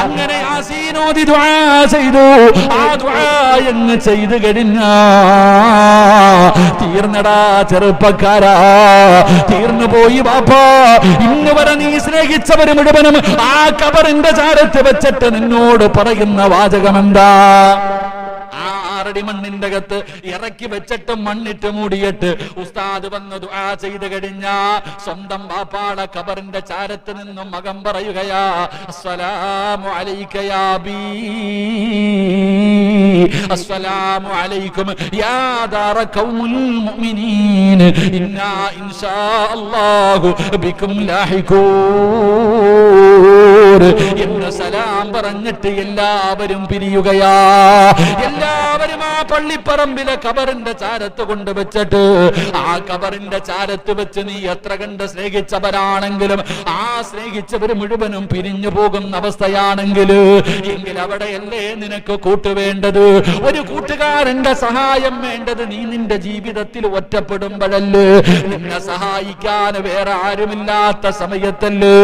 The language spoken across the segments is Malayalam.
അങ്ങനെ യാസീനോദി ദുആ ചെയ്തു. ആ ദുആ അങ്ങ് ചെയ്തു കഴിഞ്ഞാ തീർന്നടാ ചെറുപ്പക്കാരാ, തീർന്നു പോയി ബാപ്പാ. ഇന്ന് വരെ നീ സ്നേഹിച്ചവര് മുഴുവനും ആ ഖബറിന്റെ ചാരത്ത് വെച്ചിട്ട് നിന്നോട് പറയുന്ന വാചകം എന്താ? ആറടി മണ്ണിന്റെ അകത്ത് ഇറക്കി വെച്ചിട്ട് മണ്ണിട്ട് മൂടിയിട്ട് ഉസ്താദ് വന്ന് ദുആ ചെയ്ത് കഴിഞ്ഞാ സ്വന്തം ബാപ്പാടെ ഖബറിന്റെ ചാരത്ത് നിന്നും മകൻ പറയുകയാ, അസ്സലാമു അലൈക യാ ബീ, അസ്സലാമു അലൈക്കും യാ ദാറ ഖൗമുൽ മുഅ്മിനീൻ, ഇന്നാ ഇൻഷാ അല്ലാഹു ബികും ലാഹിഖൂൻ എന്ന് സലാം പറഞ്ഞിട്ട് എല്ലാവരും പിരിയുകയാ. എല്ലാവരും ആ പള്ളിപ്പറമ്പിലെ ഖബറിന്റെ ചാരത്ത് കൊണ്ടുവച്ചിട്ട് ആ ഖബറിന്റെ ചാരത്ത് വെച്ച് നീ എത്ര കണ്ട് സ്നേഹിച്ചവരാണെങ്കിലും ആ സ്നേഹിച്ചവർ മുഴുവനും പിരിഞ്ഞു പോകുന്ന അവസ്ഥയാണെങ്കിൽ എങ്കിൽ അവിടെയല്ലേ നിനക്ക് കൂട്ടുവേണ്ടത്? ഒരു കൂട്ടുകാരന്റെ സഹായം വേണ്ടത് നീ നിന്റെ ജീവിതത്തിൽ ഒറ്റപ്പെടുമ്പോഴല്ലേ? നിന്നെ സഹായിക്കാൻ വേറെ ആരുമില്ലാത്ത സമയത്തല്ലേ?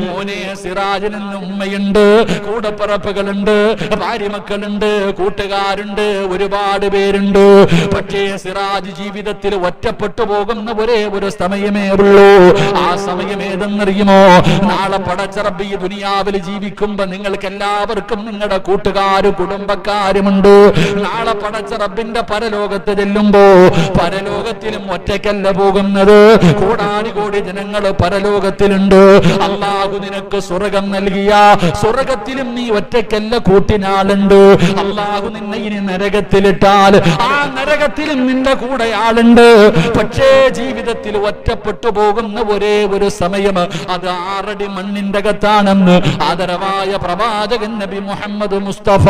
മോനെ സിറാജിന് ഉമ്മയുണ്ട്, കൂടപ്പിറപ്പുകളുണ്ട്, ഭാര്യമക്കളുണ്ട്, കൂട്ടുകാരുണ്ട്, ഒരുപാട് പേരുണ്ട്. പക്ഷേ സിറാജ് ജീവിതത്തിൽ ഒറ്റപ്പെട്ടു പോകുന്ന ഒരേ ഒരു സമയമേ ഉള്ളൂ. ആ സമയം ഏതെന്നറിയുമോ? നാളെ പടച്ച റബ്ബ് ഈ ദുനിയാവിൽ ജീവിക്കുമ്പോ നിങ്ങൾക്ക് എല്ലാവർക്കും നിങ്ങളുടെ കൂട്ടുകാരും കുടുംബക്കാരുമുണ്ട്. നാളെ പടച്ച റബ്ബിന്റെ പരലോകത്ത് ചെല്ലുമ്പോ പരലോകത്തിലും ഒറ്റയ്ക്കല്ല പോകുന്നത്, കോടാനുകോടി ജനങ്ങൾ പരലോകത്തിലുണ്ട്. അല്ലാഹു നിനക്ക് സ്വർഗം നൽകിയ സ്വർഗത്തിലും നീ ഒറ്റയ്ക്കല്ല, കൂട്ടിനാളുണ്ട്. അല്ലാഹു നിന്നെ ഇനി നരകത്തിലിട്ടാൽ ആ നരകത്തിലും നിന്റെ കൂടെ ആളുണ്ട്. പക്ഷേ ജീവിതത്തിൽ ഒറ്റപ്പെട്ടു പോകുന്ന ഒരേ ഒരു സമയം അത് ആറടി മണ്ണിന്റെ അകത്താണെന്ന് ആദരവായ പ്രവാചകൻ നബി മുഹമ്മദ് മുസ്തഫ